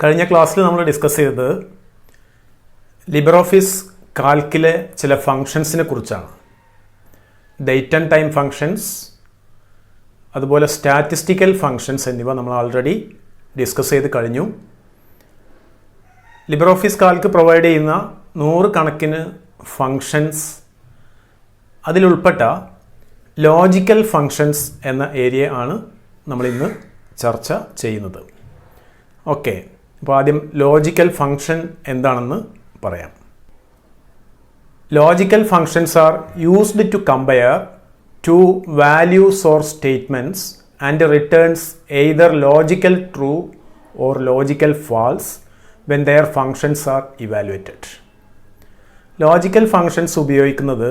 കഴിഞ്ഞ ക്ലാസ്സിൽ നമ്മൾ ഡിസ്കസ് ചെയ്തത് ലിബ്രിയോഫീസ് കാൽക്കിലെ ചില ഫങ്ഷൻസിനെ കുറിച്ചാണ്. ഡേറ്റ് ആൻഡ് ടൈം ഫങ്ഷൻസ്, അതുപോലെ സ്റ്റാറ്റിസ്റ്റിക്കൽ ഫങ്ഷൻസ് എന്നിവ നമ്മൾ ആൾറെഡി ഡിസ്കസ് ചെയ്ത് കഴിഞ്ഞു. ലിബ്രിയോഫീസ് കാൽക്ക് പ്രൊവൈഡ് ചെയ്യുന്ന 100 കണക്കിന് ഫങ്ഷൻസ്, അതിലുൾപ്പെട്ട ലോജിക്കൽ ഫങ്ഷൻസ് എന്ന ഏരിയ ആണ് നമ്മളിന്ന് ചർച്ച ചെയ്യുന്നത്. ഓക്കെ, അപ്പോൾ ആദ്യം ലോജിക്കൽ ഫങ്ഷൻ എന്താണെന്ന് പറയാം. Logical functions are used to compare two values or statements and returns either logical true or logical false when their functions are evaluated. Logical functions ഉപയോഗിക്കുന്നത്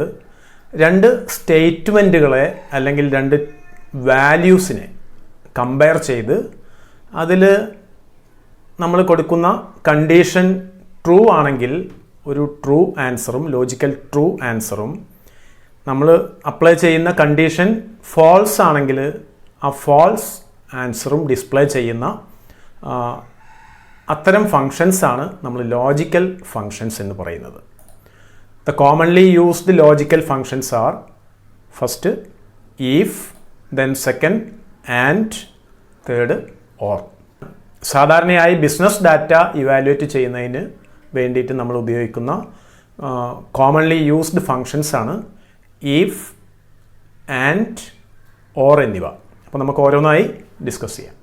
രണ്ട് സ്റ്റേറ്റ്മെൻറ്റുകളെ അല്ലെങ്കിൽ രണ്ട് വാല്യൂസിനെ കമ്പയർ ചെയ്ത് അതിൽ നമ്മൾ കൊടുക്കുന്ന കണ്ടീഷൻ ട്രൂ ആണെങ്കിൽ ഒരു ട്രൂ ആൻസറും ലോജിക്കൽ ട്രൂ ആൻസറും, നമ്മൾ അപ്ലൈ ചെയ്യുന്ന കണ്ടീഷൻ ഫോൾസ് ആണെങ്കിൽ ആ ഫോൾസ് ആൻസറും ഡിസ്പ്ലേ ചെയ്യുന്ന അത്തരം ഫങ്ഷൻസ് ആണ് നമ്മൾ ലോജിക്കൽ ഫങ്ഷൻസ് എന്ന് പറയുന്നത്. The commonly used logical functions are first if, then second and third or. സാധാരണയായി ബിസിനസ് ഡാറ്റ ഇവാലുവേറ്റ് ചെയ്യുന്നതിന് വേണ്ടിയിട്ട് നമ്മൾ ഉപയോഗിക്കുന്ന കോമൺലി യൂസ്ഡ് ഫങ്ഷൻസ് ആണ് if, and, or എന്നിവ. അപ്പോൾ നമുക്ക് ഓരോന്നായി ഡിസ്കസ് ചെയ്യാം.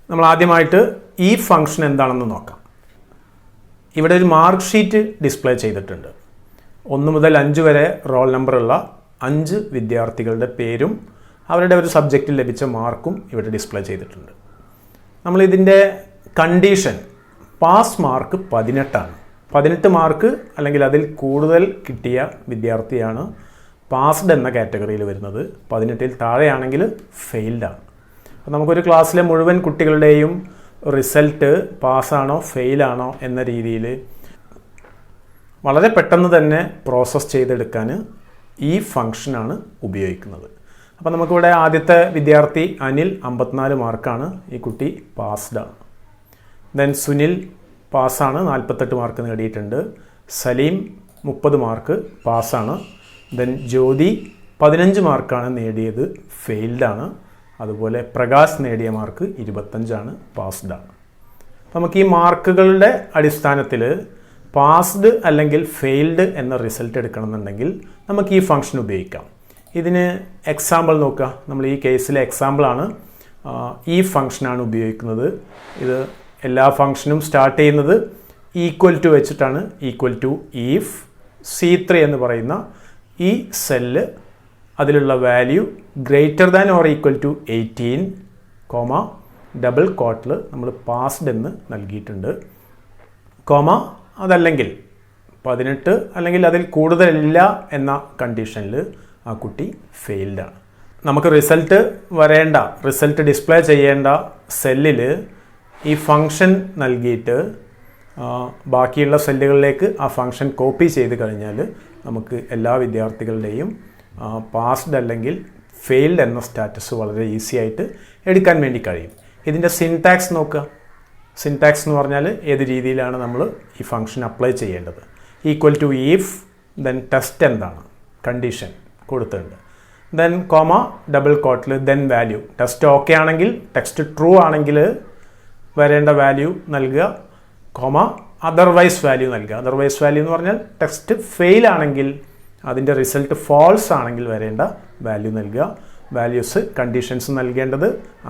നമ്മൾ ആദ്യമായിട്ട് ഈ ഫങ്ഷൻ എന്താണെന്ന് നോക്കാം. ഇവിടെ ഒരു മാർക്ക് ഷീറ്റ് ഡിസ്പ്ലേ ചെയ്തിട്ടുണ്ട്. 1 മുതൽ 5 വരെ റോൾ നമ്പറുള്ള 5 വിദ്യാർത്ഥികളുടെ പേരും അവരുടെ ഒരു സബ്ജക്റ്റിൽ ലഭിച്ച മാർക്കും ഇവിടെ ഡിസ്പ്ലേ ചെയ്തിട്ടുണ്ട്. നമ്മളിതിൻ്റെ കണ്ടീഷൻ പാസ് മാർക്ക് 18ആണ്. 18 മാർക്ക് അല്ലെങ്കിൽ അതിൽ കൂടുതൽ കിട്ടിയ വിദ്യാർത്ഥിയാണ് പാസ്ഡ് എന്ന കാറ്റഗറിയിൽ വരുന്നത്. 18ൽ താഴെയാണെങ്കിൽ ഫെയിൽഡാണ്. അപ്പോൾ നമുക്കൊരു ക്ലാസ്സിലെ മുഴുവൻ കുട്ടികളുടെയും റിസൾട്ട് പാസ്സാണോ ഫെയിലാണോ എന്ന രീതിയിൽ വളരെ പെട്ടെന്ന് തന്നെ പ്രോസസ്സ് ചെയ്തെടുക്കാൻ ഈ ഫങ്ഷനാണ് ഉപയോഗിക്കുന്നത്. അപ്പോൾ നമുക്കിവിടെ ആദ്യത്തെ വിദ്യാർത്ഥി അനിൽ 54 മാർക്കാണ്, ഈ കുട്ടി പാസ്ഡാണ്. ദെൻ സുനിൽ പാസ്സാണ്, 48 മാർക്ക് നേടിയിട്ടുണ്ട്. സലീം 30 മാർക്ക് പാസ്സാണ്. ദെൻ ജ്യോതി 15 മാർക്കാണ് നേടിയത്, ഫെയിൽഡാണ്. അതുപോലെ പ്രകാശ് നേടിയ മാർക്ക് 25ആണ്, പാസ്ഡാണ്. നമുക്ക് ഈ മാർക്കുകളുടെ അടിസ്ഥാനത്തിൽ പാസ്ഡ് അല്ലെങ്കിൽ ഫെയിൽഡ് എന്ന റിസൾട്ട് എടുക്കണമെന്നുണ്ടെങ്കിൽ നമുക്ക് ഈ ഫംഗ്ഷൻ ഉപയോഗിക്കാം. ഇതിന് എക്സാമ്പിൾ നോക്കുക. നമ്മൾ ഈ കേസിലെ എക്സാമ്പിളാണ്, ഈ ഫംഗ്ഷനാണ് ഉപയോഗിക്കുന്നത്. ഇത് എല്ലാ ഫംഗ്ഷനും സ്റ്റാർട്ട് ചെയ്യുന്നത് ഈക്വൽ ടു വെച്ചിട്ടാണ്. ഈക്വൽ ടു ഈഫ് C3 എന്ന് പറയുന്ന ഈ സെല്ല്, അതിലുള്ള value greater than or equal to 18, double കോട്ടിൽ നമ്മൾ പാസ്ഡ് എന്ന് നൽകിയിട്ടുണ്ട്. അതല്ലെങ്കിൽ 18 അല്ലെങ്കിൽ അതിൽ കൂടുതലില്ല എന്ന കണ്ടീഷനിൽ ആ കുട്ടി ഫെയിൽഡാണ്. നമുക്ക് റിസൾട്ട് വരേണ്ട, റിസൾട്ട് ഡിസ്പ്ലേ ചെയ്യേണ്ട സെല്ലിൽ ഈ ഫങ്ഷൻ നൽകിയിട്ട് ബാക്കിയുള്ള സെല്ലുകളിലേക്ക് ആ ഫങ്ഷൻ കോപ്പി ചെയ്ത് കഴിഞ്ഞാൽ നമുക്ക് എല്ലാ വിദ്യാർത്ഥികളുടെയും പാസ്ഡ് അല്ലെങ്കിൽ ഫെയിൽഡ് എന്ന സ്റ്റാറ്റസ് വളരെ ഈസി ആയിട്ട് എടുക്കാൻ വേണ്ടി കഴിയും. ഇതിൻ്റെ സിൻടാക്സ് നോക്കുക. സിൻടാക്സ് എന്ന് പറഞ്ഞാൽ ഏത് രീതിയിലാണ് നമ്മൾ ഈ ഫംഗ്ഷൻ അപ്ലൈ ചെയ്യേണ്ടത്. Equal to if, then test എന്താണ് കണ്ടീഷൻ കൊടുത്തിട്ടുണ്ട്, ദെൻ ഡബിൾ കോട്ടിൽ ദെൻ വാല്യൂ. ടെസ്റ്റ് ഓക്കെ ആണെങ്കിൽ, ടെക്സ്റ്റ് ട്രൂ ആണെങ്കിൽ വരേണ്ട വാല്യൂ നൽകുക, അതർവൈസ് വാല്യൂ നൽകുക. അതർവൈസ് വാല്യൂ എന്ന് പറഞ്ഞാൽ ടെക്സ്റ്റ് ഫെയിൽ ആണെങ്കിൽ, അതിൻ്റെ റിസൾട്ട് ഫോൾസ് ആണെങ്കിൽ വരേണ്ട വാല്യൂ നൽകുക. വാല്യൂസ്, കണ്ടീഷൻസ് നൽകേണ്ടത്,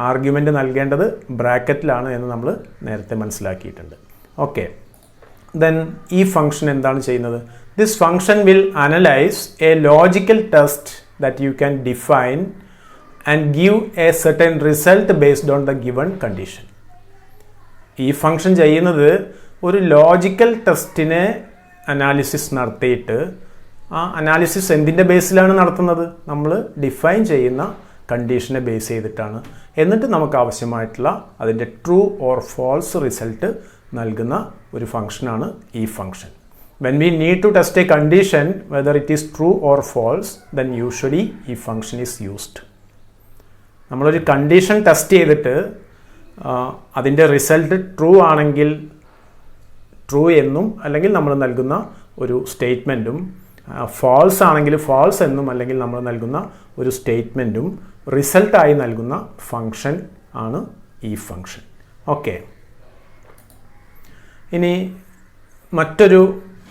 ആർഗ്യുമെൻ്റ് നൽകേണ്ടത് ബ്രാക്കറ്റിലാണ് എന്ന് നമ്മൾ നേരത്തെ മനസ്സിലാക്കിയിട്ടുണ്ട്. ഓക്കെ, ദെൻ ഈ ഫംഗ്ഷൻ എന്താണ് ചെയ്യുന്നത്? This function will analyse A logical test that you can define and give A certain result based on the given condition. ഈ ഫംഗ്ഷൻ ചെയ്യുന്നത് ഒരു ലോജിക്കൽ ടെസ്റ്റിനെ അനാലിസിസ് നടത്തിയിട്ട്, ആ അനാലിസിസ് എന്തിൻ്റെ ബേസിലാണ് നടത്തുന്നത്? നമ്മൾ ഡിഫൈൻ ചെയ്യുന്ന കണ്ടീഷനെ ബേസ് ചെയ്തിട്ടാണ്. എന്നിട്ട് നമുക്ക് ആവശ്യമായിട്ടുള്ള അതിൻ്റെ ട്രൂ ഓർ ഫോൾസ് റിസൾട്ട് നൽകുന്ന ഒരു ഫംഗ്ഷനാണ് ഈ function. When we need to test a condition whether it is true or false, then usually ഈ ഫംഗ്ഷൻ ഈസ് യൂസ്ഡ്. നമ്മളൊരു കണ്ടീഷൻ ടെസ്റ്റ് ചെയ്തിട്ട് അതിൻ്റെ റിസൾട്ട് ട്രൂ ആണെങ്കിൽ ട്രൂ എന്നും അല്ലെങ്കിൽ നമ്മൾ നൽകുന്ന ഒരു സ്റ്റേറ്റ്മെൻറ്റും, ഫാൾസ് ആണെങ്കിൽ ഫാൾസ് എന്നും അല്ലെങ്കിൽ നമ്മൾ നൽകുന്ന ഒരു സ്റ്റേറ്റ്മെൻറ്റും റിസൾട്ടായി നൽകുന്ന ഫങ്ഷൻ ആണ് ഈ ഫങ്ഷൻ. ഓക്കെ, ഇനി മറ്റൊരു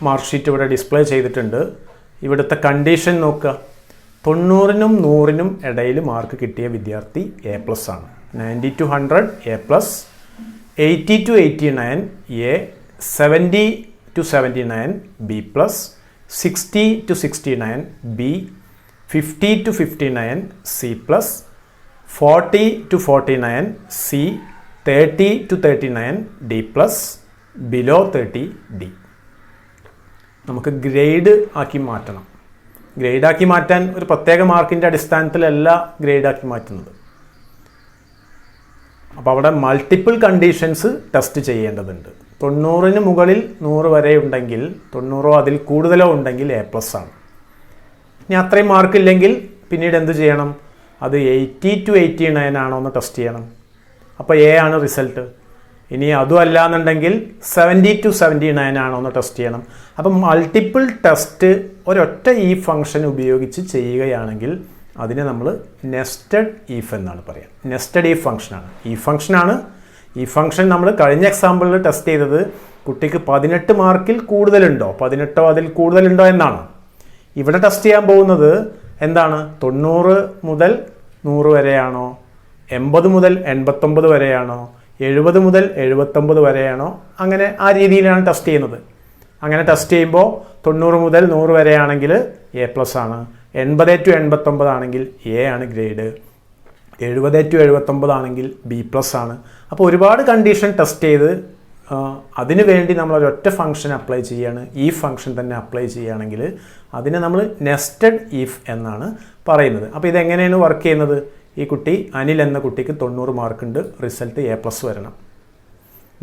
മാർക്ക് ഷീറ്റ് ഇവിടെ ഡിസ്പ്ലേ ചെയ്തിട്ടുണ്ട്. ഇവിടുത്തെ കണ്ടീഷൻ നോക്കുക. 90നും 100നും ഇടയിൽ മാർക്ക് കിട്ടിയ വിദ്യാർത്ഥി A+ ആണ്. 90 to 100 A+, 80 to 89 A, 70 to 79 B+, 60 to 69 B, 50 to 59 C+, 40 to 49 C, 30 to 39 D+, below 30 D. നമുക്ക് ഗ്രേഡ് ആക്കി മാറ്റണം. ഗ്രേഡാക്കി മാറ്റാൻ ഒരു പ്രത്യേക മാർക്കിൻ്റെ അടിസ്ഥാനത്തിലല്ല ഗ്രേഡാക്കി മാറ്റുന്നത്. അപ്പോൾ അവിടെ മൾട്ടിപ്പിൾ കണ്ടീഷൻസ് ടെസ്റ്റ് ചെയ്യേണ്ടതുണ്ട്. 90ന് മുകളിൽ 100 വരെ ഉണ്ടെങ്കിൽ, 90ഓ അതിൽ കൂടുതലോ ഉണ്ടെങ്കിൽ A+ ആണ്. ഇനി അത്രയും മാർക്കില്ലെങ്കിൽ പിന്നീട് എന്ത് ചെയ്യണം? അത് 80 to 89 ആണോ എന്ന് ടെസ്റ്റ് ചെയ്യണം. അപ്പോൾ A ആണ് റിസൾട്ട്. ഇനി അതും അല്ല എന്നുണ്ടെങ്കിൽ 70 to 79 ആണോ എന്ന് ടെസ്റ്റ് ചെയ്യണം. അപ്പം മൾട്ടിപ്പിൾ ടെസ്റ്റ് ഒരൊറ്റ ഈ ഫംഗ്ഷൻ ഉപയോഗിച്ച് ചെയ്യുകയാണെങ്കിൽ അതിനെ നമ്മൾ നെസ്റ്റഡ് ഈഫ് എന്നാണ് പറയുക. നെസ്റ്റഡ് ഈഫ് ഫംഗ്ഷനാണ്. ഈ ഫംഗ്ഷൻ നമ്മൾ കഴിഞ്ഞ എക്സാമ്പിളിൽ ടെസ്റ്റ് ചെയ്തത് കുട്ടിക്ക് 18 മാർക്കിൽ കൂടുതലുണ്ടോ, 18ഓ അതിൽ കൂടുതലുണ്ടോ എന്നാണ്. ഇവിടെ ടെസ്റ്റ് ചെയ്യാൻ പോകുന്നത് എന്താണ്? 90 മുതൽ 100 വരെയാണോ, 80 മുതൽ 89 വരെയാണോ, 70 മുതൽ 79 വരെയാണോ, അങ്ങനെ ആ രീതിയിലാണ് ടെസ്റ്റ് ചെയ്യുന്നത്. അങ്ങനെ ടെസ്റ്റ് ചെയ്യുമ്പോൾ 90 മുതൽ 100 വരെയാണെങ്കിൽ A+ ആണ്, 80 to 89 ആണെങ്കിൽ A ആണ് ഗ്രേഡ്, 70 to 79 ആണെങ്കിൽ B+ ആണ്. അപ്പോൾ ഒരുപാട് കണ്ടീഷൻ ടെസ്റ്റ് ചെയ്ത് അതിനു വേണ്ടി നമ്മൾ ഒരൊറ്റ ഫംഗ്ഷൻ അപ്ലൈ ചെയ്യുകയാണ്, ഈ ഫംഗ്ഷൻ തന്നെ അപ്ലൈ ചെയ്യുകയാണെങ്കിൽ അതിനെ നമ്മൾ നെസ്റ്റഡ് ഈഫ് എന്നാണ് പറയുന്നത്. അപ്പോൾ ഇതെങ്ങനെയാണ് വർക്ക് ചെയ്യുന്നത്? ഈ കുട്ടി അനിൽ എന്ന കുട്ടിക്ക് 90 മാർക്കുണ്ട്, റിസൾട്ട് A+ വരണം.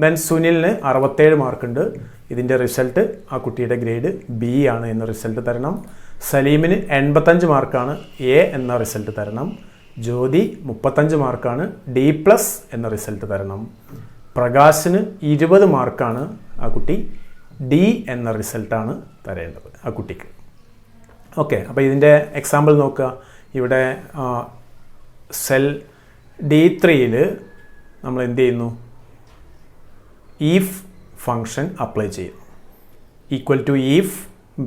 ദെൻ സുനിലിന് 67 മാർക്കുണ്ട്, ഇതിൻ്റെ റിസൾട്ട് ആ കുട്ടിയുടെ ഗ്രേഡ് B ആണ് എന്ന റിസൾട്ട് തരണം. സലീമിന് 85 മാർക്കാണ്, A എന്ന റിസൾട്ട് തരണം. ജ്യോതി 35 മാർക്കാണ്, D+ എന്ന റിസൾട്ട് തരണം. പ്രകാശിന് 20 മാർക്കാണ്, ആ കുട്ടി D എന്ന റിസൾട്ടാണ് തരേണ്ടത് ആ കുട്ടിക്ക്. ഓക്കെ, അപ്പോൾ ഇതിൻ്റെ എക്സാമ്പിൾ നോക്കുക. ഇവിടെ സെൽ D3യിൽ നമ്മൾ എന്ത് ചെയ്യുന്നു? ഈഫ് ഫംഗ്ഷൻ അപ്ലൈ ചെയ്യുന്നു. ഈക്വൽ ടു ഈഫ്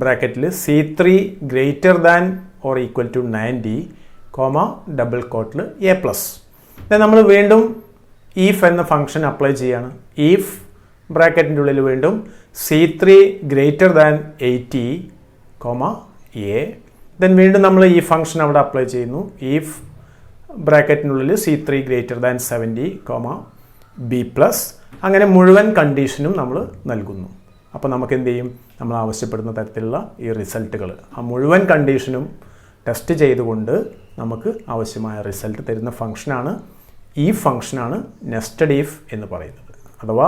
ബ്രാക്കറ്റിൽ C3 greater than or equal to 90, double കോട്ടിൽ A+. നമ്മൾ വീണ്ടും ഈഫ് എന്ന ഫംഗ്ഷൻ അപ്ലൈ ചെയ്യാണ്. ഈഫ് ബ്രാക്കറ്റിൻ്റെ ഉള്ളിൽ വീണ്ടും C3 greater than 80, A. Then വീണ്ടും നമ്മൾ ഈ ഫംഗ്ഷൻ അവിടെ അപ്ലൈ ചെയ്യുന്നു. ഈഫ് ബ്രാക്കറ്റിനുള്ളിൽ C3 ഗ്രേറ്റർ ദാൻ 70, B+. അങ്ങനെ മുഴുവൻ കണ്ടീഷനും നമ്മൾ നൽകുന്നു. അപ്പോൾ നമുക്ക് എന്ത് ചെയ്യും? നമ്മൾ ആവശ്യപ്പെടുന്ന തരത്തിലുള്ള ഈ റിസൾട്ടുകൾ ആ മുഴുവൻ കണ്ടീഷനും ടെസ്റ്റ് ചെയ്തുകൊണ്ട് നമുക്ക് ആവശ്യമായ റിസൾട്ട് തരുന്ന ഫംഗ്ഷനാണ് ഈ ഫംഗ്ഷനാണ് നെസ്റ്റഡ് ഈഫ് എന്ന് പറയുന്നത്. അഥവാ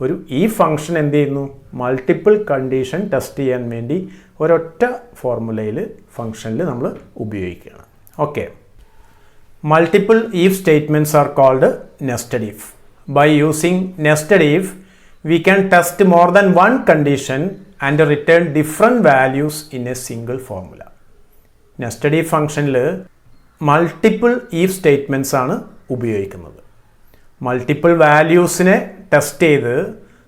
ഒരു ഈ ഫംഗ്ഷൻ എന്ത് ചെയ്യുന്നു? മൾട്ടിപ്പിൾ കണ്ടീഷൻ ടെസ്റ്റ് ചെയ്യാൻ വേണ്ടി ഒരൊറ്റ ഫോർമുലയിൽ ഫംഗ്ഷനിൽ നമ്മൾ ഉപയോഗിക്കുകയാണ്. Okay, multiple if statements are called nested if. By using nested if, we can test more than one condition and return different values in a single formula. Nested if ഫംഗ്ഷനിൽ multiple if statements ആണ് ഉപയോഗിക്കുന്നത്. Multiple വാല്യൂസിനെ test ചെയ്ത്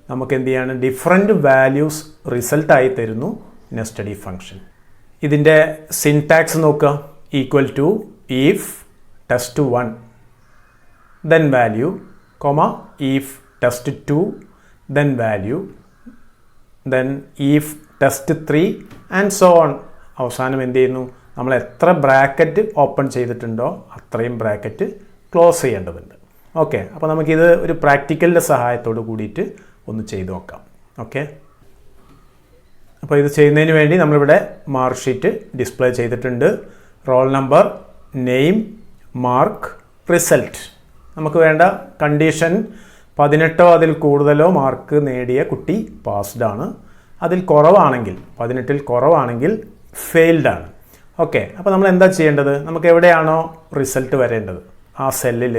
നമുക്ക് എന്ത് ചെയ്യാണ്? Different values റിസൾട്ടായി തരുന്നു nested if function. ഇതിൻ്റെ സിൻടാക്സ് നോക്കുക. Equal to if test1 then value, if test2 then value, then if test3 and so on. അവസാനം എന്ത് ചെയ്യുന്നു? നമ്മൾ എത്ര ബ്രാക്കറ്റ് ഓപ്പൺ ചെയ്തിട്ടുണ്ടോ അത്രയും ബ്രാക്കറ്റ് ക്ലോസ് ചെയ്യേണ്ടതുണ്ട്. ഓക്കെ, അപ്പോൾ നമുക്കിത് ഒരു പ്രാക്ടിക്കലിൻ്റെ സഹായത്തോട് കൂടിയിട്ട് ഒന്ന് ചെയ്ത് നോക്കാം. ഓക്കെ, അപ്പോൾ ഇത് ചെയ്യുന്നതിന് വേണ്ടി നമ്മളിവിടെ മാർക്ക് ഷീറ്റ് ഡിസ്പ്ലേ ചെയ്തിട്ടുണ്ട്. Roll number, name, mark, result. നമുക്ക് വേണ്ട കണ്ടീഷൻ 18ഓ അതിൽ കൂടുതലോ മാർക്ക് നേടിയ കുട്ടി പാസ്ഡ് ആണ്. അതിൽ കുറവാണെങ്കിൽ 18ൽ കുറവാണെങ്കിൽ ഫെയിൽഡ് ആണ്. ഓക്കെ, അപ്പോൾ നമ്മൾ എന്താ ചെയ്യേണ്ടത്? നമുക്ക് എവിടെയാണോ റിസൾട്ട് വരേണ്ടത് ആ സെല്ലിൽ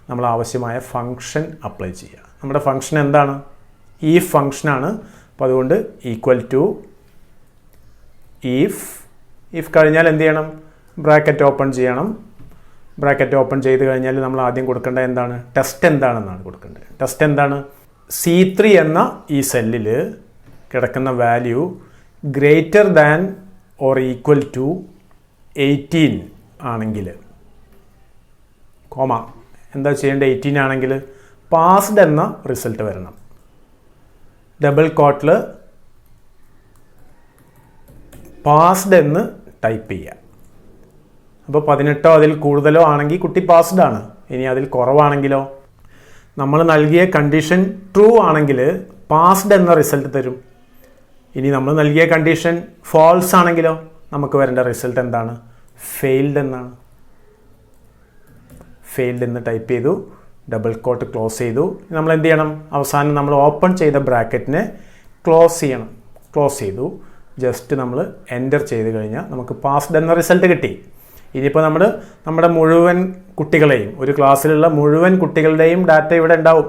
നമ്മൾ ആവശ്യമായ ഫംഗ്ഷൻ അപ്ലൈ ചെയ്യുക. നമ്മുടെ ഫംഗ്ഷൻ എന്താണ്? ഈ ഫംഗ്ഷനാണ്. അപ്പോൾ അതുകൊണ്ട് ഈക്വൽ ടു if കഴിഞ്ഞാൽ എന്ത് ചെയ്യണം, ബ്രാക്കറ്റ് ഓപ്പൺ ചെയ്യണം. ബ്രാക്കറ്റ് ഓപ്പൺ ചെയ്ത് കഴിഞ്ഞാൽ നമ്മൾ ആദ്യം കൊടുക്കേണ്ടത് എന്താണ്, ടെസ്റ്റ് എന്താണെന്നാണ് കൊടുക്കേണ്ടത്. ടെസ്റ്റ് എന്താണ്, C3 എന്ന ഈ സെല്ലിൽ കിടക്കുന്ന value greater than or equal to 18 ആണെങ്കിൽ, കോമ എന്താ ചെയ്യേണ്ടത്, 18 ആണെങ്കിൽ പാസ്ഡ് എന്ന റിസൾട്ട് വരണം. ഡബിൾ കോട്ടിൽ പാസ്ഡ് എന്ന് ടൈപ്പ് ചെയ്യുക. അപ്പോൾ 18 അതിൽ കൂടുതലോ ആണെങ്കിൽ കുട്ടി പാസ്ഡ് ആണ്. ഇനി അതിൽ കുറവാണെങ്കിലോ, നമ്മൾ നൽകിയ കണ്ടീഷൻ ട്രൂ ആണെങ്കിൽ പാസ്ഡ് എന്ന റിസൾട്ട് തരും. ഇനി നമ്മൾ നൽകിയ കണ്ടീഷൻ ഫാൾസ് ആണെങ്കിലോ നമുക്ക് വരേണ്ട റിസൾട്ട് എന്താണ്, ഫെയിൽഡ് എന്നാണ്. ഫെയിൽഡ് എന്ന് ടൈപ്പ് ചെയ്തു, ഡബിൾ കോട്ട് ക്ലോസ് ചെയ്തു. നമ്മൾ എന്ത് ചെയ്യണം, അവസാനം നമ്മൾ ഓപ്പൺ ചെയ്ത ബ്രാക്കറ്റിനെ ക്ലോസ് ചെയ്യണം. ക്ലോസ് ചെയ്തു, ജസ്റ്റ് നമ്മൾ എൻ്റർ ചെയ്ത് കഴിഞ്ഞാൽ നമുക്ക് പാസ്ഡ് എന്ന റിസൾട്ട് കിട്ടി. ഇനിയിപ്പോൾ നമ്മുടെ മുഴുവൻ കുട്ടികളെയും, ഒരു ക്ലാസ്സിലുള്ള മുഴുവൻ കുട്ടികളുടെയും ഡാറ്റ ഇവിടെ ഉണ്ടാവും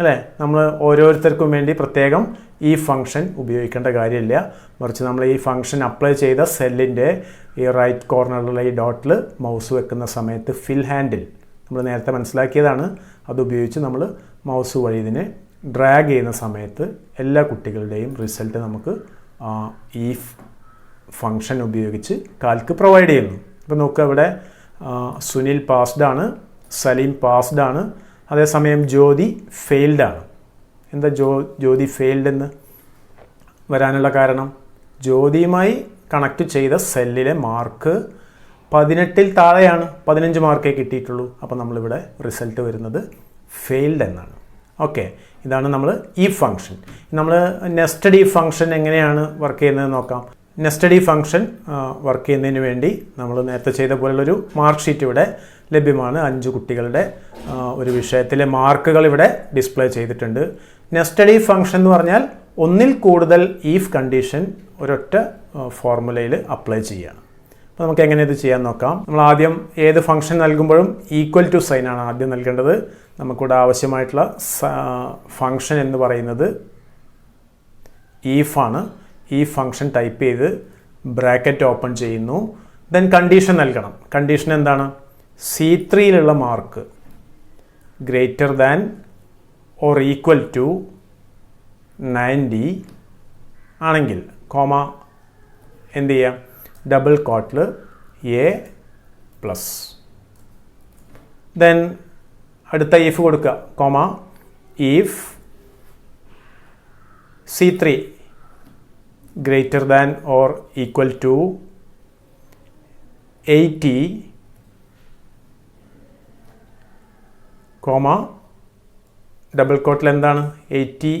അല്ലേ. നമ്മൾ ഓരോരുത്തർക്കും വേണ്ടി പ്രത്യേകം ഈ ഫംഗ്ഷൻ ഉപയോഗിക്കേണ്ട കാര്യമില്ല. മറിച്ച് നമ്മൾ ഈ ഫംഗ്ഷൻ അപ്ലൈ ചെയ്ത സെല്ലിൻ്റെ ഈ റൈറ്റ് കോർണറിലുള്ള ഈ ഡോട്ടിൽ മൗസ് വെക്കുന്ന സമയത്ത് ഫിൽ ഹാൻഡിൽ നമ്മൾ നേരത്തെ മനസ്സിലാക്കിയതാണ്. അതുപയോഗിച്ച് നമ്മൾ മൗസ് വഴി ഇതിനെ ഡ്രാഗ് ചെയ്യുന്ന സമയത്ത് എല്ലാ കുട്ടികളുടെയും റിസൾട്ട് നമുക്ക് ഈ ഫംഗ്ഷൻ ഉപയോഗിച്ച് കാൽക്ക് പ്രൊവൈഡ് ചെയ്യുന്നു. ഇപ്പോൾ നോക്കുക, ഇവിടെ സുനിൽ പാസ്ഡ് ആണ്, സലീം പാസ്ഡ് ആണ്, അതേസമയം ജ്യോതി ഫെയിൽഡ് ആണ്. എന്താ ജ്യോതി ഫെയിൽഡ് എന്ന് വരാനുള്ള കാരണം, ജ്യോതിയുമായി കണക്ട് ചെയ്ത സെല്ലിലെ മാർക്ക് 18-ൽ താഴെയാണ്, 15 മാർക്കേ കിട്ടിയിട്ടുള്ളൂ. അപ്പോൾ നമ്മളിവിടെ റിസൾട്ട് വരുന്നത് ഫെയിൽഡ് എന്നാണ്. ഓക്കെ, ഇതാണ് നമ്മൾ ഈ ഫംഗ്ഷൻ. നമ്മൾ നെസ്റ്റഡ് ഈ ഫംഗ്ഷൻ എങ്ങനെയാണ് വർക്ക് ചെയ്യുന്നത് നോക്കാം. നെസ്റ്റഡ് ഈ ഫംഗ്ഷൻ വർക്ക് ചെയ്യുന്നതിന് വേണ്ടി നമ്മൾ നേരത്തെ ചെയ്ത പോലുള്ളൊരു മാർക്ക് ഷീറ്റ് ഇവിടെ ലഭ്യമാണ്. 5 കുട്ടികളുടെ ഒരു വിഷയത്തിലെ മാർക്കുകൾ ഇവിടെ ഡിസ്പ്ലേ ചെയ്തിട്ടുണ്ട്. നെസ്റ്റഡ് ഈ ഫംഗ്ഷൻ എന്ന് പറഞ്ഞാൽ ഒന്നിൽ കൂടുതൽ ഈഫ് കണ്ടീഷൻ ഒരൊറ്റ ഫോർമുലയിൽ അപ്ലൈ ചെയ്യുകയാണ്. അപ്പോൾ നമുക്ക് എങ്ങനെ ഇത് ചെയ്യാൻ നോക്കാം. നമ്മൾ ആദ്യം ഏത് ഫംഗ്ഷൻ നൽകുമ്പോഴും ഈക്വൽ ടു സൈനാണ് ആദ്യം നൽകേണ്ടത്. നമുക്കിവിടെ ആവശ്യമായിട്ടുള്ള ഫംഗ്ഷൻ എന്ന് പറയുന്നത് ഈഫാണ്. ഈ ഫംഗ്ഷൻ ടൈപ്പ് ചെയ്ത് ബ്രാക്കറ്റ് ഓപ്പൺ ചെയ്യുന്നു. ദെൻ കണ്ടീഷൻ നൽകണം. കണ്ടീഷൻ എന്താണ്, C3യിലുള്ള mark greater than or equal to 90 ആണെങ്കിൽ, കോമ എന്ത് ചെയ്യാം, ഡബിൾ കോട്ടിൽ A+. ദെൻ അടുത്ത ഈഫ് കൊടുക്കുക, comma if C3 greater than or equal to 80, comma double കോട്ടിൽ എന്താണ് 80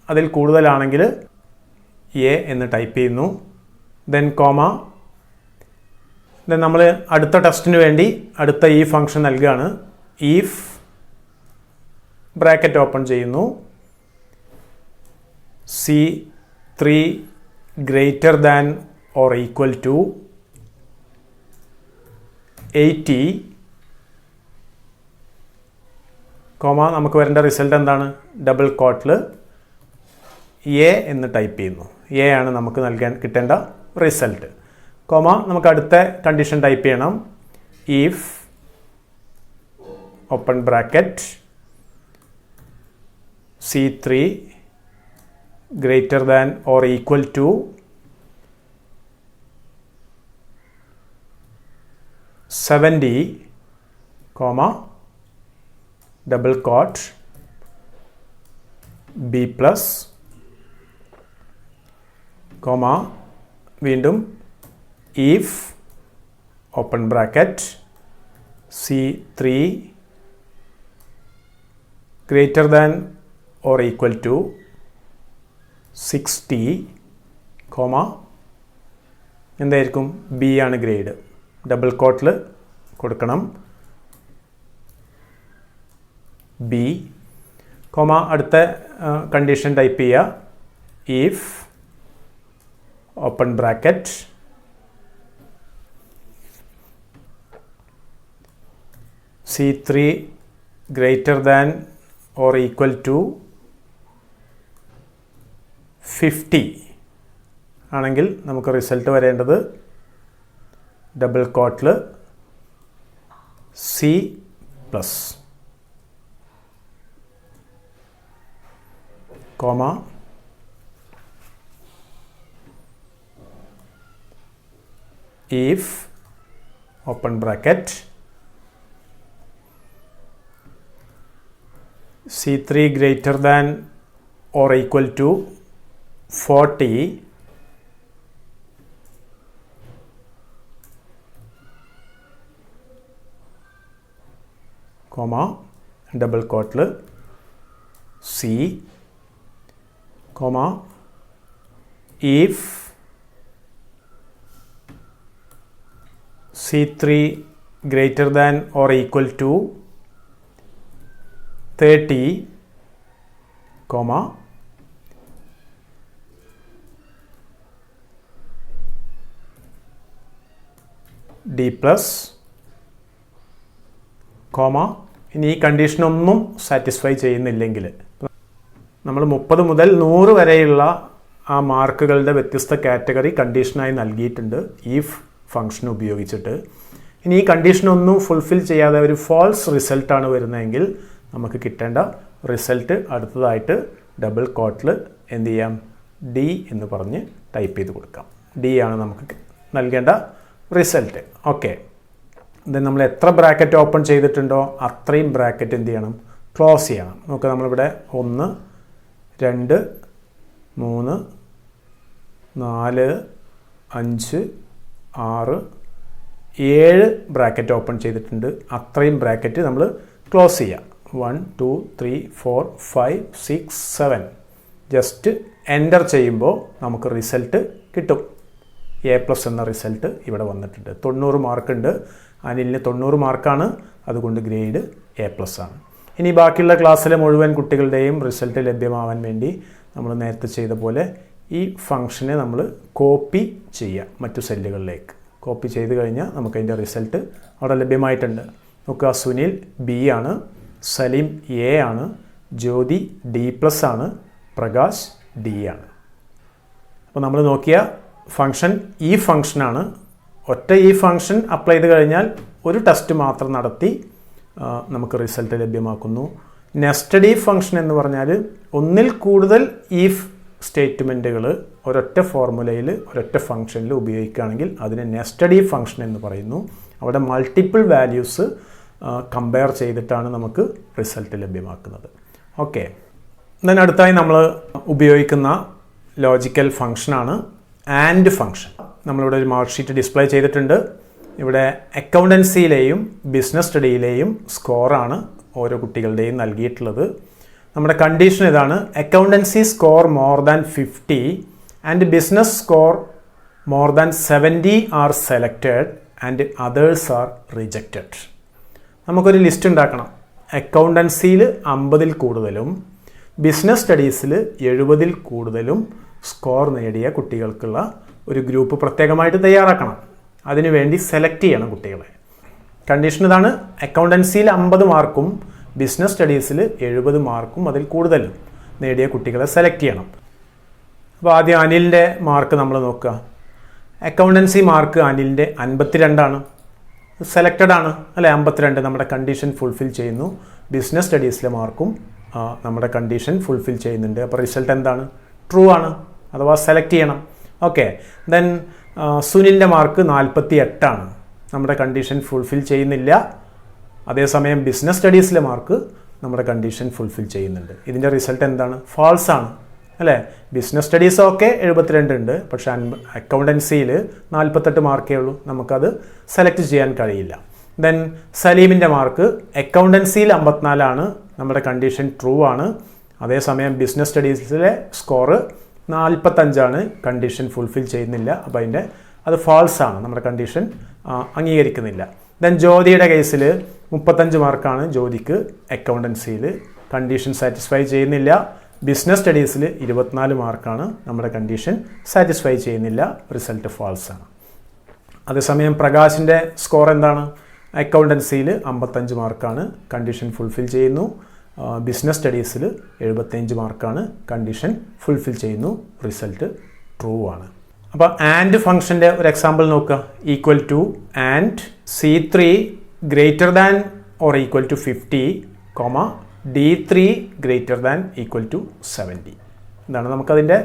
അതിൽ കൂടുതലാണെങ്കിൽ A എന്ന് ടൈപ്പ് ചെയ്യുന്നു. ദെൻ കോമ, ദെൻ നമ്മൾ അടുത്ത ടെസ്റ്റിന് വേണ്ടി അടുത്ത ഈ ഫംഗ്ഷൻ നൽകുകയാണ്. ഈഫ് ബ്രാക്കറ്റ് ഓപ്പൺ ചെയ്യുന്നു, C3 greater than or equal to 80, comma നമുക്ക് വരേണ്ട റിസൾട്ട് എന്താണ്, ഡബിൾ കോട്ടിൽ A എന്ന് ടൈപ്പ് ചെയ്യുന്നു. A ആണ് നമുക്ക് കിട്ടേണ്ട റിസൾട്ട്. കോമ നമുക്ക് അടുത്ത കണ്ടീഷൻ ടൈപ്പ് ചെയ്യണം. If open bracket C3 greater than or equal to 70, comma double quote B+, comma വീണ്ടും if open bracket C3 greater than or equal to 60, comma എന്തായിരിക്കും, B ആണ് ഗ്രേഡ്, ഡബിൾ കോട്ടിൽ കൊടുക്കണം B, comma അടുത്ത condition type ചെയ്യുക. If open bracket C3 greater than or equal to 50 ആണെങ്കിൽ നമുക്ക് result വരേണ്ടത് ഡബിൾ കോട്ടിൽ C plus comma if open bracket C3 greater than or equal to 40 comma double quote C comma if C3 greater than or equal to 30 comma D plus comma ഇനി ഈ കണ്ടീഷനൊന്നും satisfy ചെയ്യുന്നില്ലെങ്കിൽ നമ്മൾ 30 മുതൽ 100 വരെയുള്ള ആ മാർക്കുകളുടെ വ്യത്യസ്ത കാറ്റഗറി കണ്ടീഷനായി നൽകിയിട്ടുണ്ട് ഈഫ് ഫംഗ്ഷൻ ഉപയോഗിച്ചിട്ട്. ഇനി ഈ കണ്ടീഷനൊന്നും ഫുൾഫിൽ ചെയ്യാതെ ഒരു ഫാൾസ് റിസൾട്ടാണ് വരുന്നതെങ്കിൽ നമുക്ക് കിട്ടേണ്ട റിസൾട്ട് അടുത്തതായിട്ട് ഡബിൾ കോട്ടിൽ എന്ത് ചെയ്യാം, ഡി എന്ന് പറഞ്ഞ് ടൈപ്പ് ചെയ്ത് കൊടുക്കാം. ഡി ആണ് നമുക്ക് നൽകേണ്ട റിസൾട്ട്. ഓക്കെ, ദെൻ നമ്മൾ എത്ര ബ്രാക്കറ്റ് ഓപ്പൺ ചെയ്തിട്ടുണ്ടോ അത്രയും ബ്രാക്കറ്റ് എന്ത് ചെയ്യണം, ക്ലോസ് ചെയ്യണം. നോക്കുക, നമ്മളിവിടെ 1 2 3 4 5 6 7 ബ്രാക്കറ്റ് ഓപ്പൺ ചെയ്തിട്ടുണ്ട്. അത്രയും ബ്രാക്കറ്റ് നമ്മൾ ക്ലോസ് ചെയ്യാം. 1 2 3 4 5 6 7 ജസ്റ്റ് എൻ്റർ ചെയ്യുമ്പോൾ നമുക്ക് റിസൾട്ട് കിട്ടും. എ പ്ലസ് എന്ന റിസൾട്ട് ഇവിടെ വന്നിട്ടുണ്ട്. 90 മാർക്കുണ്ട്. അനിലിന് 90 മാർക്കാണ്, അതുകൊണ്ട് ഗ്രേഡ് എ പ്ലസ് ആണ്. ഇനി ബാക്കിയുള്ള ക്ലാസ്സിലെ മുഴുവൻ കുട്ടികളുടെയും റിസൾട്ട് ലഭ്യമാവാൻ വേണ്ടി നമ്മൾ നേരത്തെ ചെയ്ത പോലെ ഈ ഫംഗ്ഷനെ നമ്മൾ കോപ്പി ചെയ്യുക മറ്റു സെല്ലുകളിലേക്ക്. കോപ്പി ചെയ്ത് കഴിഞ്ഞാൽ നമുക്കതിൻ്റെ റിസൾട്ട് അവിടെ ലഭ്യമായിട്ടുണ്ട്. നോക്കുക, സുനിൽ ബി ആണ്, സലീം എ ആണ്, ജ്യോതി ഡി പ്ലസ് ആണ്, പ്രകാശ് ഡി ആണ്. അപ്പോൾ നമ്മൾ നോക്കിയ ഫംഗ്ഷൻ ഈ ഫംഗ്ഷനാണ്. ഒറ്റ ഈ ഫംഗ്ഷൻ അപ്ലൈ ചെയ്ത് കഴിഞ്ഞാൽ ഒരു ടെസ്റ്റ് മാത്രം നടത്തി നമുക്ക് റിസൾട്ട് ലഭ്യമാക്കുന്നു. നെസ്റ്റഡ് ഈഫ് ഫംഗ്ഷൻ എന്ന് പറഞ്ഞാൽ ഒന്നിൽ കൂടുതൽ ഈഫ് സ്റ്റേറ്റ്മെൻറ്റുകൾ ഒരൊറ്റ ഫോർമുലയിൽ ഒരൊറ്റ ഫംഗ്ഷനിൽ ഉപയോഗിക്കുകയാണെങ്കിൽ അതിനെ നെസ്റ്റഡ് ഈഫ് ഫംഗ്ഷൻ എന്ന് പറയുന്നു. അവിടെ മൾട്ടിപ്പിൾ വാല്യൂസ് കമ്പയർ ചെയ്തിട്ടാണ് നമുക്ക് റിസൾട്ട് ലഭ്യമാക്കുന്നത്. ഓക്കെ, ദെൻ അടുത്തായി നമ്മൾ ഉപയോഗിക്കുന്ന ലോജിക്കൽ ഫംഗ്ഷനാണ് ആൻഡ് ഫംഗ്ഷൻ. നമ്മളിവിടെ ഒരു മാർക്ക് ഷീറ്റ് ഡിസ്പ്ലേ ചെയ്തിട്ടുണ്ട്. ഇവിടെ അക്കൗണ്ടൻസിയിലെയും ബിസിനസ് സ്റ്റഡിയിലെയും സ്കോറാണ് ഓരോ കുട്ടികളുടെയും നൽകിയിട്ടുള്ളത്. നമ്മുടെ കണ്ടീഷൻ ഇതാണ്: accountancy score more than 50 and business score more than 70 R selected and others are rejected. നമുക്കൊരു ലിസ്റ്റ് ഉണ്ടാക്കണം. അക്കൗണ്ടൻസിയിൽ 50-ൽ കൂടുതലും ബിസിനസ് സ്റ്റഡീസിൽ 70-ൽ കൂടുതലും സ്കോർ നേടിയ കുട്ടികൾക്കുള്ള ഒരു ഗ്രൂപ്പ് പ്രത്യേകമായിട്ട് തയ്യാറാക്കണം. അതിനുവേണ്ടി സെലക്ട് ചെയ്യണം കുട്ടികളെ. കണ്ടീഷൻ ഇതാണ്: അക്കൗണ്ടൻസിയിൽ 50 മാർക്കും ബിസിനസ് സ്റ്റഡീസിൽ 70 മാർക്കും അതിൽ കൂടുതലും നേടിയ കുട്ടികളെ സെലക്ട് ചെയ്യണം. അപ്പോൾ ആദ്യം അനിലിൻ്റെ മാർക്ക് നമ്മൾ നോക്കുക. അക്കൗണ്ടൻസി മാർക്ക് അനിലിൻ്റെ 52 സെലക്റ്റഡ് ആണ് അല്ലേ, 52 നമ്മുടെ കണ്ടീഷൻ ഫുൾഫിൽ ചെയ്യുന്നു. ബിസിനസ് സ്റ്റഡീസിലെ മാർക്കും നമ്മുടെ കണ്ടീഷൻ ഫുൾഫിൽ ചെയ്യുന്നുണ്ട്. അപ്പോൾ റിസൾട്ട് എന്താണ്? ട്രൂ ആണ്, അഥവാ സെലക്ട് ചെയ്യണം. ഓക്കെ, ദെൻ സുനിലിൻ്റെ മാർക്ക് 48 നമ്മുടെ കണ്ടീഷൻ ഫുൾഫിൽ ചെയ്യുന്നില്ല. അതേസമയം ബിസിനസ് സ്റ്റഡീസിലെ മാർക്ക് നമ്മുടെ കണ്ടീഷൻ ഫുൾഫിൽ ചെയ്യുന്നുണ്ട്. ഇതിൻ്റെ റിസൾട്ട് എന്താണ്? ഫാൾസ് ആണ് അല്ലേ. ബിസിനസ് സ്റ്റഡീസ് ഒക്കെ 72 ഉണ്ട്, പക്ഷേ അക്കൗണ്ടൻസിയിൽ 48 മാർക്കേ ഉള്ളൂ. നമുക്കത് സെലക്ട് ചെയ്യാൻ കഴിയില്ല. ദെൻ സലീമിൻ്റെ മാർക്ക് അക്കൗണ്ടൻസിയിൽ 54 നമ്മുടെ കണ്ടീഷൻ ട്രൂ ആണ്. അതേസമയം ബിസിനസ് സ്റ്റഡീസിലെ സ്കോറ് 45 കണ്ടീഷൻ ഫുൾഫിൽ ചെയ്യുന്നില്ല. അപ്പോൾ അത് ഫാൾസ് ആണ്, നമ്മുടെ കണ്ടീഷൻ അംഗീകരിക്കുന്നില്ല. ദെൻ ജ്യോതിയുടെ കേസിൽ 35 മാർക്കാണ് ജ്യോതിക്ക് അക്കൗണ്ടൻസിയിൽ, കണ്ടീഷൻ സാറ്റിസ്ഫൈ ചെയ്യുന്നില്ല. ബിസിനസ് സ്റ്റഡീസിൽ 24 മാർക്കാണ്, നമ്മുടെ കണ്ടീഷൻ സാറ്റിസ്ഫൈ ചെയ്യുന്നില്ല, റിസൾട്ട് ഫാൾസ് ആണ്. അതേസമയം പ്രകാശിൻ്റെ സ്കോർ എന്താണ്? അക്കൗണ്ടൻസിയിൽ 55 മാർക്കാണ്, കണ്ടീഷൻ ഫുൾഫിൽ ചെയ്യുന്നു. ബിസിനസ് സ്റ്റഡീസിൽ 75 മാർക്കാണ്. കണ്ടീഷൻ ഫുൾഫിൽ ചെയ്യുന്നു, റിസൾട്ട് ട്രൂ ആണ്. അപ്പോൾ ആൻഡ് ഫംഗ്ഷൻ്റെ ഒരു എക്സാമ്പിൾ നോക്കുക. Equal to and C3 greater than or equal to 50, D3 greater than equal to 70. ഇതാണ് നമുക്കതിൻ്റെ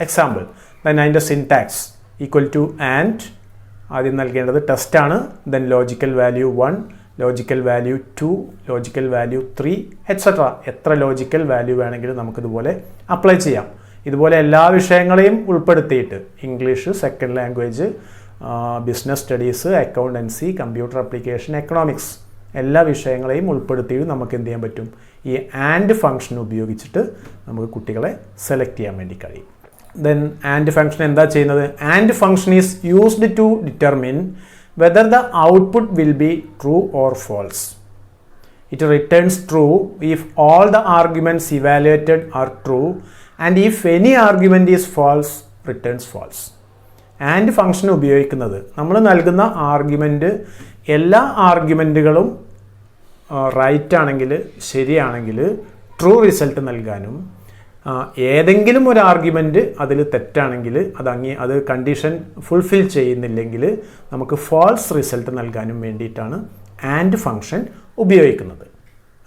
എക്സാമ്പിൾ. ദെൻ അതിൻ്റെ സിൻടാക്സ് ഈക്വൽ ടു ആൻഡ് ആദ്യം നൽകേണ്ടത് ടെസ്റ്റാണ്. Then logical value 1, logical value 2, logical value 3 etcetera. എത്ര ലോജിക്കൽ വാല്യൂ വേണമെങ്കിലും നമുക്കിതുപോലെ അപ്ലൈ ചെയ്യാം. ഇതുപോലെ എല്ലാ വിഷയങ്ങളെയും ഉൾപ്പെടുത്തിയിട്ട് English, second language, business studies, accountancy, computer application, economics എല്ലാ വിഷയങ്ങളെയും ഉൾപ്പെടുത്തിയിട്ട് നമുക്ക് എന്ത് ചെയ്യാൻ പറ്റും? ഈ ആൻഡ് ഫംഗ്ഷൻ ഉപയോഗിച്ചിട്ട് നമുക്ക് കുട്ടികളെ സെലക്ട് ചെയ്യാൻ വേണ്ടി കഴിയും. ദെൻ ആൻഡ് ഫംഗ്ഷൻ എന്താ ചെയ്യുന്നത്? And function is used to determine whether the output will be true or false. It returns true if all the arguments evaluated are true and if any argument is false returns false. And function ഉപയോഗിക്കുന്നത് നമ്മൾ നൽകുന്ന argument എല്ലാ ആർഗ്യുമെൻറ്റുകളും right ആണെങ്കിൽ, ശരിയാണെങ്കിൽ true result നൽകാനും, ഏതെങ്കിലും ഒരു argument അതിൽ തെറ്റാണെങ്കിൽ അത് കണ്ടീഷൻ ഫുൾഫിൽ ചെയ്യുന്നില്ലെങ്കിൽ നമുക്ക് ഫാൾസ് റിസൾട്ട് നൽകാനും വേണ്ടിയിട്ടാണ് ആൻഡ് ഫംഗ്ഷൻ ഉപയോഗിക്കുന്നത്.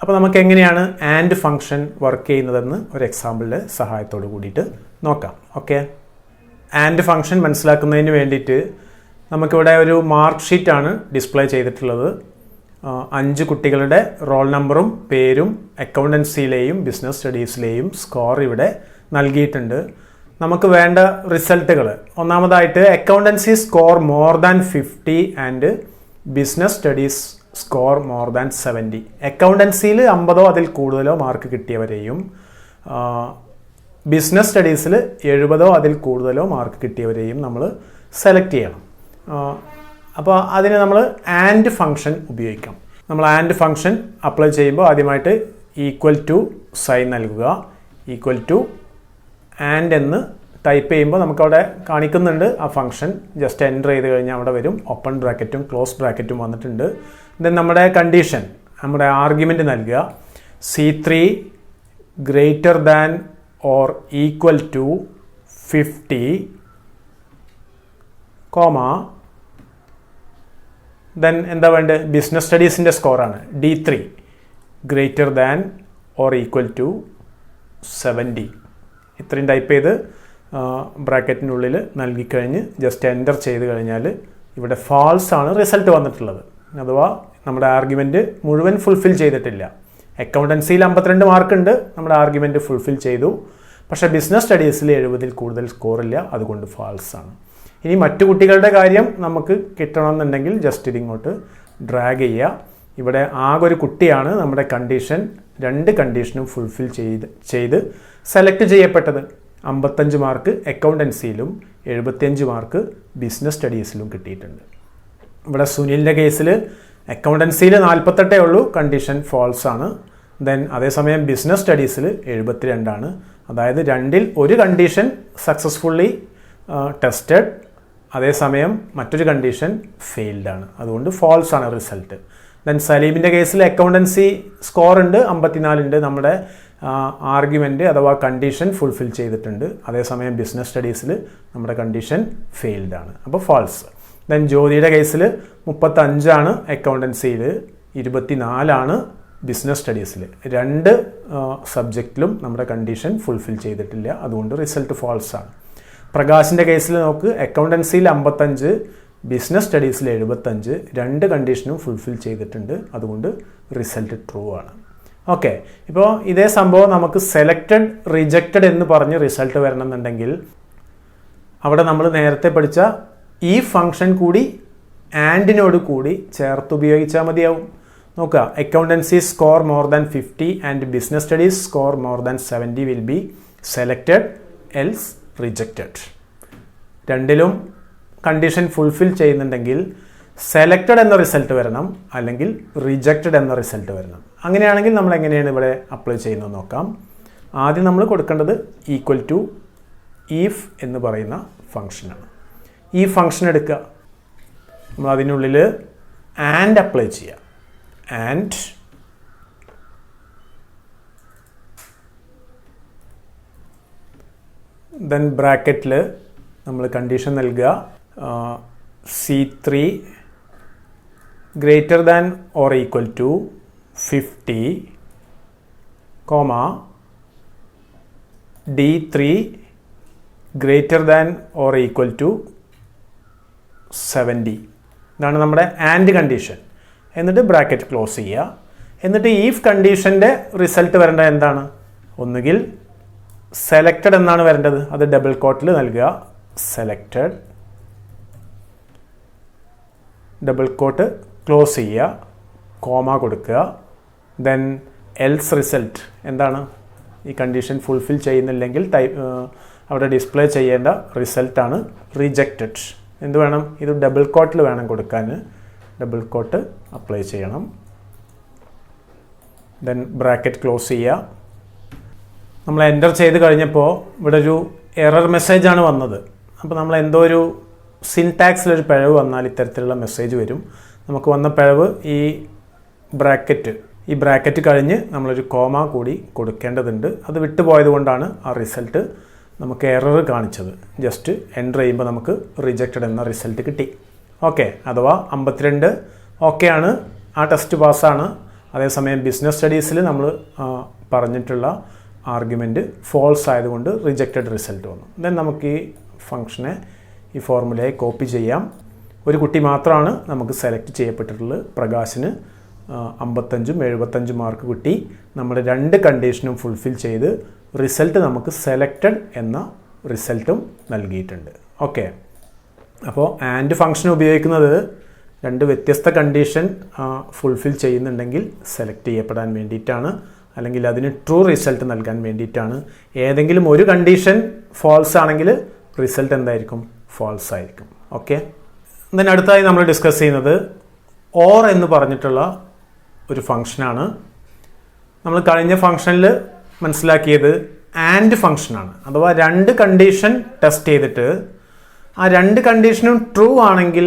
അപ്പോൾ നമുക്ക് എങ്ങനെയാണ് ആൻഡ് ഫംഗ്ഷൻ വർക്ക് ചെയ്യുന്നതെന്ന് ഒരു എക്സാമ്പിളിൻ്റെ സഹായത്തോട് കൂടിയിട്ട് നോക്കാം. ഓക്കെ, ആൻഡ് ഫംഗ്ഷൻ മനസ്സിലാക്കുന്നതിന് വേണ്ടിയിട്ട് നമുക്കിവിടെ ഒരു മാർക്ക് ഷീറ്റാണ് ഡിസ്പ്ലേ ചെയ്തിട്ടുള്ളത്. 5 കുട്ടികളുടെ റോൾ നമ്പറും പേരും അക്കൗണ്ടൻസിയിലെയും ബിസിനസ് സ്റ്റഡീസിലെയും സ്കോർ ഇവിടെ നൽകിയിട്ടുണ്ട്. നമുക്ക് വേണ്ട റിസൾട്ടുകൾ, ഒന്നാമതായിട്ട് accountancy score more than 50 and business studies score more than 70. അക്കൗണ്ടൻസിയിൽ 50 അതിൽ കൂടുതലോ മാർക്ക് കിട്ടിയവരെയും ബിസിനസ് സ്റ്റഡീസിൽ 70 അതിൽ കൂടുതലോ മാർക്ക് കിട്ടിയവരെയും നമ്മൾ സെലക്ട് ചെയ്യണം. അപ്പോൾ അതിന് നമ്മൾ ആൻഡ് ഫംഗ്ഷൻ ഉപയോഗിക്കാം. നമ്മൾ ആൻഡ് ഫംഗ്ഷൻ അപ്ലൈ ചെയ്യുമ്പോൾ ആദ്യമായിട്ട് ഈക്വൽ ടു സൈൻ നൽകുക. ഈക്വൽ ടു ആൻഡ് എന്ന് ടൈപ്പ് ചെയ്യുമ്പോൾ നമുക്കവിടെ കാണിക്കുന്നുണ്ട് ആ ഫംഗ്ഷൻ. ജസ്റ്റ് എൻ്റർ ചെയ്ത് കഴിഞ്ഞാൽ അവിടെ വരും. ഓപ്പൺ ബ്രാക്കറ്റും ക്ലോസ് ബ്രാക്കറ്റും വന്നിട്ടുണ്ട്. ദെൻ നമ്മുടെ കണ്ടീഷൻ, നമ്മുടെ ആർഗ്യുമെൻ്റ് നൽകുക. C3 greater than or equal to 50, then എന്താ വേണ്ടത്? ബിസിനസ് സ്റ്റഡീസിൻ്റെ സ്കോറാണ്. D3 greater than or equal to 70. ഇത്രയും ടൈപ്പ് ചെയ്ത് ബ്രാക്കറ്റിനുള്ളിൽ നൽകിക്കഴിഞ്ഞ് ജസ്റ്റ് എൻ്റർ ചെയ്ത് കഴിഞ്ഞാൽ ഇവിടെ ഫാൾസ് ആണ് റിസൾട്ട് വന്നിട്ടുള്ളത്. അഥവാ നമ്മുടെ ആർഗ്യുമെൻറ്റ് മുഴുവൻ ഫുൾഫിൽ ചെയ്തിട്ടില്ല. അക്കൗണ്ടൻസിയിൽ 52 മാർക്കുണ്ട്, നമ്മുടെ ആർഗ്യുമെൻറ്റ് ഫുൾഫിൽ ചെയ്തു. പക്ഷേ ബിസിനസ് സ്റ്റഡീസിൽ 70-ൽ കൂടുതൽ സ്കോറില്ല, അതുകൊണ്ട് ഫാൾസ് ആണ്. ഇനി മറ്റു കുട്ടികളുടെ കാര്യം നമുക്ക് കിട്ടണമെന്നുണ്ടെങ്കിൽ ജസ്റ്റ് ഇതിങ്ങോട്ട് ഡ്രാഗ് ചെയ്യുക. ഇവിടെ ആകെ ഒരു കുട്ടിയാണ് നമ്മുടെ കണ്ടീഷൻ 2 കണ്ടീഷനും ഫുൾഫിൽ ചെയ്ത് സെലക്ട് ചെയ്യപ്പെട്ടത്. 55 മാർക്ക് അക്കൗണ്ടൻസിയിലും 75 മാർക്ക് ബിസിനസ് സ്റ്റഡീസിലും കിട്ടിയിട്ടുണ്ട്. ഇവിടെ സുനിലിൻ്റെ കേസിൽ അക്കൗണ്ടൻസിയിൽ 48 ഉള്ളൂ, കണ്ടീഷൻ ഫാൾസ് ആണ്. ദെൻ അതേസമയം ബിസിനസ് സ്റ്റഡീസിൽ 72 ആണ്. അതായത് 2-ൽ ഒരു കണ്ടീഷൻ സക്സസ്ഫുള്ളി ടെസ്റ്റഡ്, അതേസമയം മറ്റൊരു കണ്ടീഷൻ ഫെയിൽഡ് ആണ്. അതുകൊണ്ട് ഫാൾസ് ആണ് റിസൾട്ട്. ദെൻ സലീമിൻ്റെ കേസിൽ അക്കൗണ്ടൻസി സ്കോർ ഉണ്ട്, 54 ഉണ്ട്. നമ്മുടെ ആർഗ്യുമെൻ്റ് അഥവാ കണ്ടീഷൻ ഫുൾഫിൽ ചെയ്തിട്ടുണ്ട്. അതേസമയം ബിസിനസ് സ്റ്റഡീസിൽ നമ്മുടെ കണ്ടീഷൻ ഫെയിൽഡ് ആണ്, അപ്പോൾ ഫാൾസ്. ദെൻ ജ്യോതിയുടെ കേസിൽ 35 ആണ് അക്കൗണ്ടൻസിയിൽ, 24 ആണ് ബിസിനസ് സ്റ്റഡീസിൽ. 2 സബ്ജക്റ്റിലും നമ്മുടെ കണ്ടീഷൻ ഫുൾഫിൽ ചെയ്തിട്ടില്ല, അതുകൊണ്ട് റിസൾട്ട് ഫാൾസ് ആണ്. പ്രകാശിൻ്റെ കേസിൽ നോക്ക്, അക്കൗണ്ടൻസിയിൽ 55, ബിസിനസ് സ്റ്റഡീസിൽ 75, 2 കണ്ടീഷനും ഫുൾഫിൽ ചെയ്തിട്ടുണ്ട്, അതുകൊണ്ട് റിസൾട്ട് ട്രൂ ആണ്. ഓക്കെ, ഇപ്പോൾ ഇതേ സംഭവം നമുക്ക് സെലക്റ്റഡ്, റിജക്റ്റഡ് എന്ന് പറഞ്ഞ് റിസൾട്ട് വരണമെന്നുണ്ടെങ്കിൽ അവിടെ നമ്മൾ നേരത്തെ പഠിച്ച ഈ ഫംഗ്ഷൻ കൂടി ആൻഡിനോട് കൂടി ചേർത്ത് ഉപയോഗിച്ചാൽ മതിയാവും. നോക്കുക, accountancy score more than 50 and business studies score more than 70 will be selected else rejected. 2-ലും കണ്ടീഷൻ ഫുൾഫിൽ ചെയ്യുന്നുണ്ടെങ്കിൽ സെലക്റ്റഡ് എന്ന റിസൾട്ട് വരണം, അല്ലെങ്കിൽ റിജക്റ്റഡ് എന്ന റിസൾട്ട് വരണം. അങ്ങനെയാണെങ്കിൽ നമ്മൾ എങ്ങനെയാണ് ഇവിടെ അപ്ലൈ ചെയ്യുന്നത് നോക്കാം. ആദ്യം നമ്മൾ കൊടുക്കേണ്ടത് ഈക്വൽ ടു ഈഫ് എന്ന് പറയുന്ന ഫംഗ്ഷനാണ്. ഈ ഫംഗ്ഷൻ എടുക്കുക, നമ്മൾ അതിനുള്ളിൽ ആൻഡ് അപ്ലൈ ചെയ്യുക. ആൻഡ് ദെൻ ബ്രാക്കറ്റിൽ നമ്മൾ കണ്ടീഷൻ നൽകുക C3 greater than or equal to 50, D3 greater than or equal to 70. ഇതാണ് നമ്മുടെ ആൻഡ് കണ്ടീഷൻ. എന്നിട്ട് ബ്രാക്കറ്റ് ക്ലോസ് ചെയ്യുക. എന്നിട്ട് ഈഫ് കണ്ടീഷൻ്റെ റിസൾട്ട് വരേണ്ടത് എന്താണ്? ഒന്നുകിൽ സെലക്റ്റഡ് എന്നാണ് വരേണ്ടത്, അത് ഡബിൾ കോട്ടിൽ നൽകുക, സെലക്റ്റഡ്, ഡബിൾ കോട്ട് ക്ലോസ് ചെയ്യുക, കോമ കൊടുക്കുക. ദെൻ എൽസ് റിസൾട്ട് എന്താണ്? ഈ കണ്ടീഷൻ ഫുൾഫിൽ ചെയ്യുന്നില്ലെങ്കിൽ അവിടെ ഡിസ്പ്ലേ ചെയ്യേണ്ട റിസൾട്ടാണ് റിജക്റ്റഡ്. എന്ത് വേണം? ഇത് ഡബിൾ കോട്ടിൽ വേണം കൊടുക്കാൻ, ഡബിൾ കോട്ട് അപ്ലൈ ചെയ്യണം. ദെൻ ബ്രാക്കറ്റ് ക്ലോസ് ചെയ്യുക. നമ്മൾ എൻ്റർ ചെയ്ത് കഴിഞ്ഞപ്പോൾ ഇവിടെ ഒരു എറർ മെസ്സേജാണ് വന്നത്. അപ്പോൾ നമ്മൾ എന്തോ ഒരു സിൻടാക്സിലൊരു പിഴവ് വന്നാൽ ഇത്തരത്തിലുള്ള മെസ്സേജ് വരും. നമുക്ക് വന്ന പിഴവ് ഈ ബ്രാക്കറ്റ് കഴിഞ്ഞ് നമ്മളൊരു കോമ കൂടി കൊടുക്കേണ്ടതുണ്ട്. അത് വിട്ടുപോയത് കൊണ്ടാണ് ആ റിസൾട്ട് നമുക്ക് എറർ കാണിച്ചത്. ജസ്റ്റ് എൻ്റർ ചെയ്യുമ്പോൾ നമുക്ക് റിജക്റ്റഡ് എന്ന റിസൾട്ട് കിട്ടി. ഓക്കെ, അഥവാ 52 ഓക്കെയാണ്, ആ ടെസ്റ്റ് പാസ്സാണ്. അതേസമയം ബിസിനസ് സ്റ്റഡീസിൽ നമ്മൾ പറഞ്ഞിട്ടുള്ള ആർഗ്യുമെൻറ്റ് ഫോൾസ് ആയതുകൊണ്ട് റിജക്റ്റഡ് റിസൾട്ട് വന്നു. ദെൻ നമുക്ക് ഈ ഫംഗ്ഷനെ, ഈ ഫോർമുലയെ കോപ്പി ചെയ്യാം. ഒരു കുട്ടി മാത്രമാണ് നമുക്ക് സെലക്ട് ചെയ്യപ്പെട്ടിട്ടുള്ളത്. പ്രകാശിന് 55 75 മാർക്ക് കിട്ടി. നമ്മുടെ 2 കണ്ടീഷനും ഫുൾഫിൽ ചെയ്ത് റിസൾട്ട് നമുക്ക് സെലക്റ്റഡ് എന്ന റിസൾട്ടും നൽകിയിട്ടുണ്ട്. ഓക്കെ, അപ്പോൾ ആൻഡ് ഫംഗ്ഷൻ ഉപയോഗിക്കുന്നത് 2 വ്യത്യസ്ത കണ്ടീഷൻ ഫുൾഫിൽ ചെയ്യുന്നുണ്ടെങ്കിൽ സെലക്ട് ചെയ്യപ്പെടാൻ വേണ്ടിയിട്ടാണ്, അല്ലെങ്കിൽ അതിന് ട്രൂ റിസൾട്ട് നൽകാൻ വേണ്ടിയിട്ടാണ്. ഏതെങ്കിലും ഒരു കണ്ടീഷൻ ഫോൾസ് ആണെങ്കിൽ റിസൾട്ട് എന്തായിരിക്കും? ഫോൾസ് ആയിരിക്കും. ഓക്കെ, ദെൻ അടുത്തായി നമ്മൾ ഡിസ്കസ് ചെയ്യുന്നത് ഓർ എന്ന് പറഞ്ഞിട്ടുള്ള ഒരു ഫംഗ്ഷനാണ്. നമ്മൾ കഴിഞ്ഞ ഫംഗ്ഷനിൽ മനസ്സിലാക്കിയത് ആൻഡ് ഫംഗ്ഷനാണ്. അഥവാ 2 കണ്ടീഷൻ ടെസ്റ്റ് ചെയ്തിട്ട് ആ 2 കണ്ടീഷനും ട്രൂ ആണെങ്കിൽ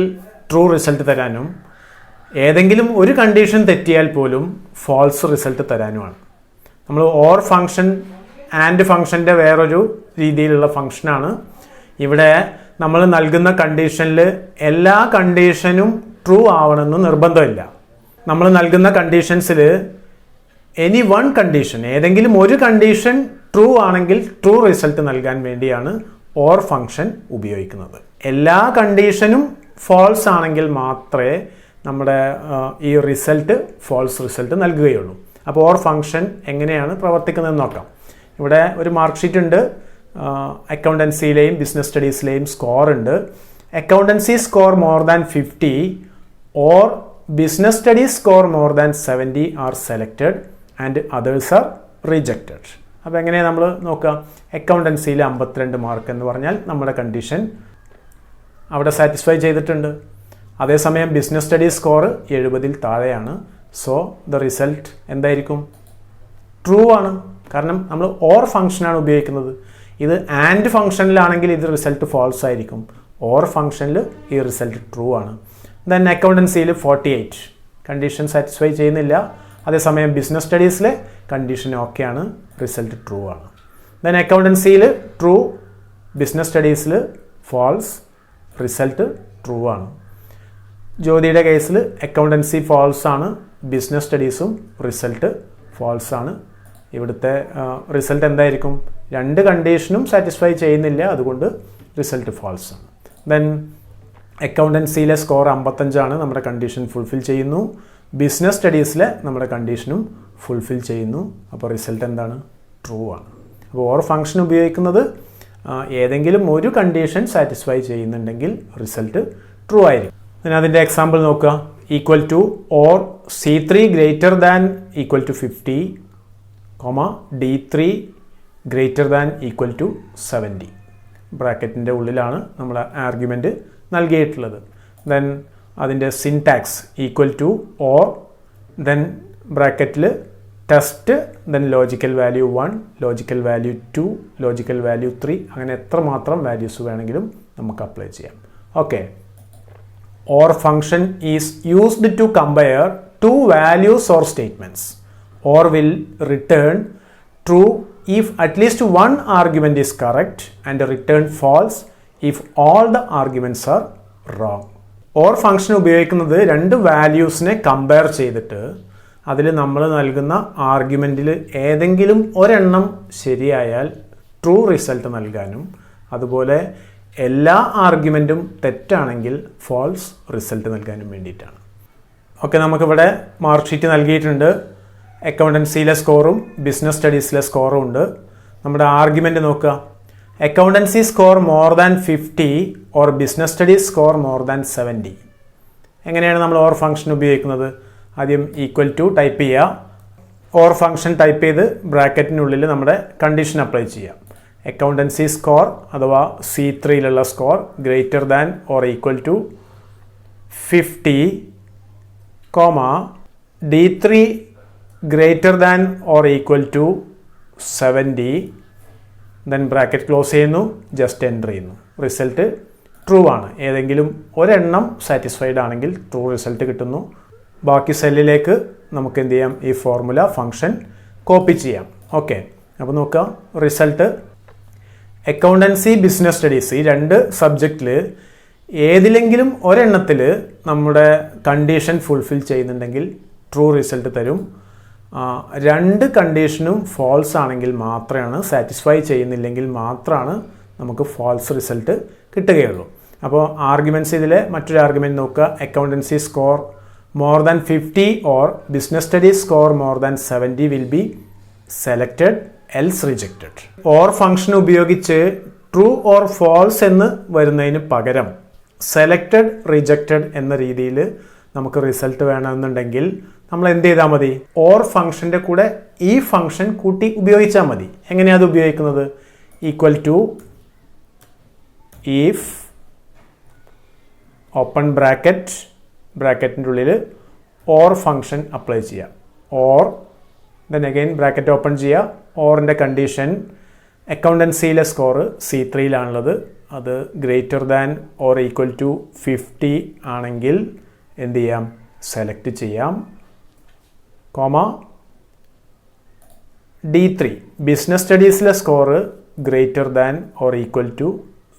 ട്രൂ റിസൾട്ട് തരാനും, ഏതെങ്കിലും ഒരു കണ്ടീഷൻ തെറ്റിയാൽ പോലും ഫോൾസ് റിസൾട്ട് തരാനുമാണ്. നമ്മൾ ഓർ ഫംഗ്ഷൻ ആൻഡ് ഫംഗ്ഷൻ്റെ വേറൊരു രീതിയിലുള്ള ഫംഗ്ഷനാണ്. ഇവിടെ നമ്മൾ നൽകുന്ന കണ്ടീഷനിൽ എല്ലാ കണ്ടീഷനും ട്രൂ ആവണമെന്ന് നിർബന്ധമില്ല. നമ്മൾ നൽകുന്ന കണ്ടീഷൻസിൽ എനി വൺ കണ്ടീഷൻ, ഏതെങ്കിലും ഒരു കണ്ടീഷൻ ട്രൂ ആണെങ്കിൽ ട്രൂ റിസൾട്ട് നൽകാൻ വേണ്ടിയാണ് ഓർ ഫംഗ്ഷൻ ഉപയോഗിക്കുന്നത്. എല്ലാ കണ്ടീഷനും ഫോൾസ് ആണെങ്കിൽ മാത്രമേ നമ്മുടെ ഈ റിസൾട്ട് ഫോൾസ് റിസൾട്ട് നൽകുകയുള്ളൂ. അപ്പോൾ ഓർ ഫംഗ്ഷൻ എങ്ങനെയാണ് പ്രവർത്തിക്കുന്നതെന്ന് നോക്കാം. ഇവിടെ ഒരു മാർക്ക് ഷീറ്റ് ഉണ്ട്. അക്കൗണ്ടൻസിയിലെയും ബിസിനസ് സ്റ്റഡീസിലെയും സ്കോർ ഉണ്ട്. Accountancy score more than 50 or business studies score more than 70 R selected and others are rejected. അപ്പോൾ എങ്ങനെയാണ് നമ്മൾ നോക്കുക? അക്കൗണ്ടൻസിയിൽ 52 മാർക്ക് എന്ന് പറഞ്ഞാൽ നമ്മുടെ കണ്ടീഷൻ അവിടെ സാറ്റിസ്ഫൈ ചെയ്തിട്ടുണ്ട്. അതേസമയം ബിസിനസ് സ്റ്റഡീസ് സ്കോർ 70-ൽ താഴെയാണ്. സോ ദ റിസൾട്ട് എന്തായിരിക്കും? ട്രൂ ആണ്. കാരണം നമ്മൾ ഓർ ഫംഗ്ഷനാണ് ഉപയോഗിക്കുന്നത്. ഇത് ആൻഡ് ഫംഗ്ഷനിലാണെങ്കിൽ ഇത് റിസൾട്ട് ഫോൾസ് ആയിരിക്കും. ഓർ ഫംഗ്ഷനിൽ ഈ റിസൾട്ട് ട്രൂ ആണ്. ദെൻ അക്കൗണ്ടൻസിയിൽ 48 കണ്ടീഷൻ സാറ്റിസ്ഫൈ ചെയ്യുന്നില്ല. അതേസമയം ബിസിനസ് സ്റ്റഡീസിലെ കണ്ടീഷൻ ഓക്കെയാണ്, റിസൾട്ട് ട്രൂ ആണ്. ദെൻ അക്കൗണ്ടൻസിയിൽ ട്രൂ, ബിസിനസ് സ്റ്റഡീസിൽ ഫോൾസ്, റിസൾട്ട് ട്രൂ ആണ്. ജ്യോതിയുടെ കേസിൽ അക്കൗണ്ടൻസി ഫോൾസ് ആണ്, ബിസിനസ് സ്റ്റഡീസും റിസൾട്ട് ഫോൾസ് ആണ്. ഇവിടുത്തെ റിസൾട്ട് എന്തായിരിക്കും? 2 കണ്ടീഷനും സാറ്റിസ്ഫൈ ചെയ്യുന്നില്ല, അതുകൊണ്ട് റിസൾട്ട് ഫോൾസ് ആണ്. ദെൻ അക്കൗണ്ടൻസിയിലെ സ്കോർ 55 നമ്മുടെ കണ്ടീഷൻ ഫുൾഫിൽ ചെയ്യുന്നു. ബിസിനസ് സ്റ്റഡീസിലെ നമ്മുടെ കണ്ടീഷനും ഫുൾഫിൽ ചെയ്യുന്നു. അപ്പോൾ റിസൾട്ട് എന്താണ്? ട്രൂ ആണ്. അപ്പോൾ ഓർ ഫംഗ്ഷൻ ഉപയോഗിക്കുന്നത് ഏതെങ്കിലും ഒരു കണ്ടീഷൻ സാറ്റിസ്ഫൈ ചെയ്യുന്നുണ്ടെങ്കിൽ റിസൾട്ട് ട്രൂ ആയിരിക്കും. പിന്നെ അതിൻ്റെ എക്സാമ്പിൾ നോക്കുക. Equal to or C3 greater than equal to 50, D3 greater than equal to 70. ബ്രാക്കറ്റിൻ്റെ ഉള്ളിലാണ് നമ്മൾ ആർഗ്യുമെൻറ്റ് നൽകിയിട്ടുള്ളത്. ദെൻ അതിൻ്റെ syntax equal to or, then ബ്രാക്കറ്റിൽ test, then logical value 1, logical value 2, logical value 3, അങ്ങനെ എത്രമാത്രം വാല്യൂസ് വേണമെങ്കിലും നമുക്ക് അപ്ലൈ ചെയ്യാം. Okay, or function is used to compare 2 values or statements. Or will return true if at least one argument is correct and return false if all the arguments are wrong. OR function ഉപയോഗിക്കുന്നത് രണ്ട് വാല്യൂസിനെ compare ചെയ്തിട്ട് അതിൽ നമ്മൾ നൽകുന്ന ആർഗ്യുമെൻറ്റിൽ ഏതെങ്കിലും ഒരെണ്ണം ശരിയായാൽ true result നൽകാനും അതുപോലെ എല്ലാ ആർഗ്യുമെൻറ്റും തെറ്റാണെങ്കിൽ ഫാൾസ് റിസൾട്ട് നൽകാനും വേണ്ടിയിട്ടാണ്. ഓക്കെ, നമുക്കിവിടെ മാർക്ക് ഷീറ്റ് നൽകിയിട്ടുണ്ട്. അക്കൗണ്ടൻസിയിലെ സ്കോറും ബിസിനസ് സ്റ്റഡീസിലെ സ്കോറും ഉണ്ട്. നമ്മുടെ ആർഗ്യുമെൻറ്റ് നോക്കുക. Accountancy score more than 50 or business studies score more than 70. എങ്ങനെയാണ് നമ്മൾ ഓർ ഫംഗ്ഷൻ ഉപയോഗിക്കുന്നത്? ആദ്യം ഈക്വൽ ടു ടൈപ്പ് ചെയ്യുക. ഓർ ഫംഗ്ഷൻ ടൈപ്പ് ചെയ്ത് ബ്രാക്കറ്റിനുള്ളിൽ നമ്മുടെ കണ്ടീഷൻ അപ്ലൈ ചെയ്യാം. അക്കൗണ്ടൻസി സ്കോർ അഥവാ C3യിലുള്ള score greater than or equal to 50, D3 greater than or equal to 70, then bracket close ചെയ്യുന്നു, ജസ്റ്റ് എൻ്റർ ചെയ്യുന്നു. റിസൾട്ട് ട്രൂ ആണ്. ഏതെങ്കിലും ഒരെണ്ണം സാറ്റിസ്ഫൈഡ് ആണെങ്കിൽ ട്രൂ റിസൾട്ട് കിട്ടുന്നു. ബാക്കി സെല്ലിലേക്ക് നമുക്ക് എന്ത് ചെയ്യാം? ഈ ഫോർമുല ഫംഗ്ഷൻ കോപ്പി ചെയ്യാം. ഓക്കെ, അപ്പോൾ നോക്കാം. റിസൾട്ട് അക്കൗണ്ടൻസി ബിസിനസ് സ്റ്റഡീസ് ഈ രണ്ട് സബ്ജക്റ്റിൽ ഏതിലെങ്കിലും ഒരെണ്ണത്തിൽ നമ്മുടെ കണ്ടീഷൻ ഫുൾഫിൽ ചെയ്യുന്നുണ്ടെങ്കിൽ ട്രൂ റിസൾട്ട് തരും. രണ്ട് കണ്ടീഷനും ഫാൾസ് ആണെങ്കിൽ മാത്രമാണ്, സാറ്റിസ്ഫൈ ചെയ്യുന്നില്ലെങ്കിൽ മാത്രമാണ് നമുക്ക് ഫാൾസ് റിസൾട്ട് കിട്ടുകയുള്ളൂ. അപ്പോൾ ആർഗ്യുമെൻറ്റ്സ് ഇതിലെ മറ്റൊരു ആർഗ്യുമെൻറ്റ് നോക്കുക. Accountancy score more than 50 or business studies score more than 70 will be selected else rejected. Or function ഉപയോഗിച്ച് ട്രൂ ഓർ ഫാൾസ് എന്ന് വരുന്നതിന് പകരം സെലക്റ്റഡ് റിജക്റ്റഡ് എന്ന രീതിയിൽ നമുക്ക് റിസൾട്ട് വേണമെന്നുണ്ടെങ്കിൽ നമ്മൾ എന്ത് ചെയ്താൽ മതി? ഓർ ഫംഗ്ഷൻ്റെ കൂടെ ഈ ഫംഗ്ഷൻ കൂട്ടി ഉപയോഗിച്ചാൽ മതി. എങ്ങനെയാണ് അത് ഉപയോഗിക്കുന്നത്? Equal to if open bracket, ബ്രാക്കറ്റിൻ്റെ ഉള്ളിൽ ഓർ ഫംഗ്ഷൻ അപ്ലൈ ചെയ്യുക. Or then again bracket open ചെയ്യുക. ഓറിൻ്റെ കണ്ടീഷൻ അക്കൗണ്ടൻസിയിലെ സ്കോർ C3യിലാണുള്ളത്. അത് greater than or equal to 50 ആണെങ്കിൽ എന്ത് ചെയ്യാം? സെലക്ട് ചെയ്യാം. D3 ബിസിനസ് സ്റ്റഡീസിലെ score greater than or equal to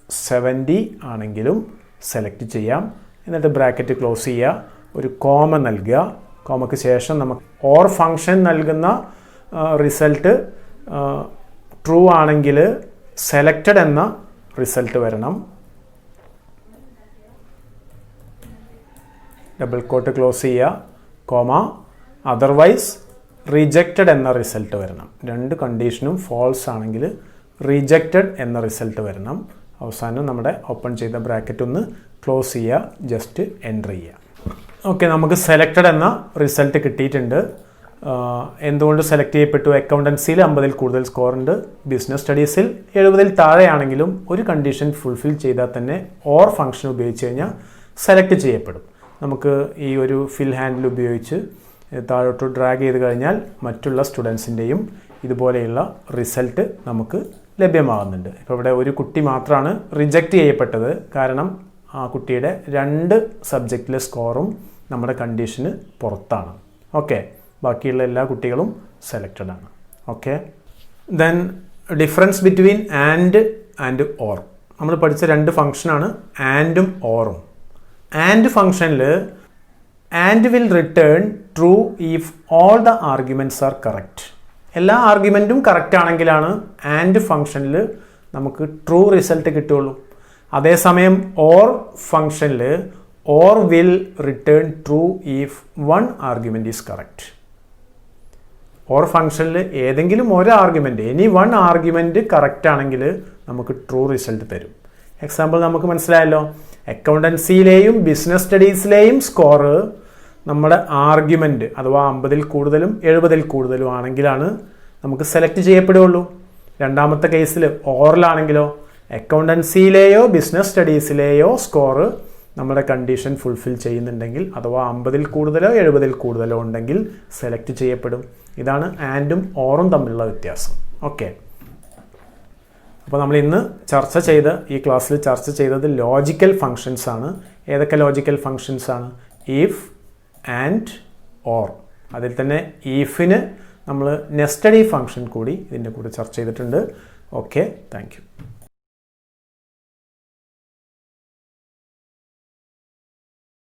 70 ആണെങ്കിലും സെലക്ട് ചെയ്യാം. എന്നിട്ട് ബ്രാക്കറ്റ് ക്ലോസ് ചെയ്യുക. ഒരു കോമ നൽകുക. കോമയ്ക്ക് ശേഷം നമുക്ക് ഓർ ഫംഗ്ഷൻ നൽകുന്ന റിസൾട്ട് ട്രൂ ആണെങ്കിൽ സെലക്റ്റഡ് എന്ന റിസൾട്ട് വരണം. ഡബിൾ കോട്ട് ക്ലോസ് ചെയ്യുക. കോമ അതർവൈസ് റിജക്റ്റഡ് എന്ന റിസൾട്ട് വരണം. രണ്ട് കണ്ടീഷനും ഫാൾസ് ആണെങ്കിൽ റിജക്റ്റഡ് എന്ന റിസൾട്ട് വരണം. അവസാനം നമ്മുടെ ഓപ്പൺ ചെയ്ത ബ്രാക്കറ്റ് ഒന്ന് ക്ലോസ് ചെയ്യുക, ജസ്റ്റ് എൻ്റർ ചെയ്യുക. ഓക്കെ, നമുക്ക് സെലക്റ്റഡ് എന്ന റിസൾട്ട് കിട്ടിയിട്ടുണ്ട്. എന്തുകൊണ്ട് സെലക്ട് ചെയ്യപ്പെട്ടു? അക്കൗണ്ടൻസിയിൽ 50-ൽ കൂടുതൽ സ്കോർ ഉണ്ട്. ബിസിനസ് സ്റ്റഡീസിൽ 70-ൽ താഴെയാണെങ്കിലും ഒരു കണ്ടീഷൻ ഫുൾഫിൽ ചെയ്താൽ തന്നെ ഓർ ഫംഗ്ഷൻ ഉപയോഗിച്ച് കഴിഞ്ഞാൽ സെലക്ട് ചെയ്യപ്പെടും. നമുക്ക് ഈ ഒരു ഫിൽ ഹാൻഡിൽ ഉപയോഗിച്ച് താഴോട്ട് ഡ്രാഗ് ചെയ്ത് കഴിഞ്ഞാൽ മറ്റുള്ള സ്റ്റുഡൻസിൻ്റെയും ഇതുപോലെയുള്ള റിസൾട്ട് നമുക്ക് ലഭ്യമാകുന്നുണ്ട്. ഇപ്പോൾ ഇവിടെ ഒരു കുട്ടി മാത്രമാണ് റിജക്റ്റ് ചെയ്യപ്പെട്ടത്. കാരണം ആ കുട്ടിയുടെ രണ്ട് സബ്ജക്റ്റിലെ സ്കോറും നമ്മുടെ കണ്ടീഷന് പുറത്താണ്. ഓക്കെ, ബാക്കിയുള്ള എല്ലാ കുട്ടികളും സെലക്റ്റഡ് ആണ്. Okay, then difference between and or. നമ്മൾ പഠിച്ച രണ്ട് ഫംഗ്ഷനാണ് ആൻഡും ഓറും. ആൻഡ് ഫംഗ്ഷനിൽ and will return true if all the arguments are correct. എല്ലാ ആർഗ്യുമെൻറ്റും കറക്റ്റ് ആണെങ്കിലാണ് ആൻഡ് ഫംഗ്ഷനിൽ നമുക്ക് ട്രൂ റിസൾട്ട് കിട്ടുകയുള്ളൂ. അതേസമയം ഓർ ഫംഗ്ഷനിൽ or will return true if one argument is correct. Or ഫംഗ്ഷനിൽ ഏതെങ്കിലും ഒരു argument, any one argument correct ആണെങ്കിൽ നമുക്ക് ട്രൂ റിസൾട്ട് തരും. എക്സാമ്പിൾ നമുക്ക് മനസ്സിലായല്ലോ. അക്കൗണ്ടൻസിയിലെയും ബിസിനസ് സ്റ്റഡീസിലെയും സ്കോർ നമ്മുടെ ആർഗ്യുമെൻറ്റ് അഥവാ 50-ൽ കൂടുതലും 70-ൽ കൂടുതലും ആണെങ്കിലാണ് നമുക്ക് സെലക്ട് ചെയ്യപ്പെടുകയുള്ളൂ. രണ്ടാമത്തെ കേസിൽ ഓറിലാണെങ്കിലോ അക്കൗണ്ടൻസിയിലെയോ ബിസിനസ് സ്റ്റഡീസിലെയോ സ്കോർ നമ്മുടെ കണ്ടീഷൻ ഫുൾഫിൽ ചെയ്യുന്നുണ്ടെങ്കിൽ അഥവാ 50-ൽ കൂടുതലോ 70-ൽ കൂടുതലോ ഉണ്ടെങ്കിൽ സെലക്ട് ചെയ്യപ്പെടും. ഇതാണ് ആൻഡും ഓറും തമ്മിലുള്ള വ്യത്യാസം. ഓക്കെ, അപ്പോൾ നമ്മൾ ഇന്ന് ഈ ക്ലാസ്സിൽ ചർച്ച ചെയ്തത് ലോജിക്കൽ ഫങ്ഷൻസ് ആണ്. ഏതൊക്കെ ലോജിക്കൽ ഫങ്ഷൻസ് ആണ്? If, and, or. അതിൽ തന്നെ ഈഫിന് നമ്മൾ നെസ്റ്റഡ് ഇഫ് ഫംഗ്ഷൻ കൂടി ഇതിൻ്റെ കൂടെ ചർച്ച ചെയ്തിട്ടുണ്ട്. Okay, thank you.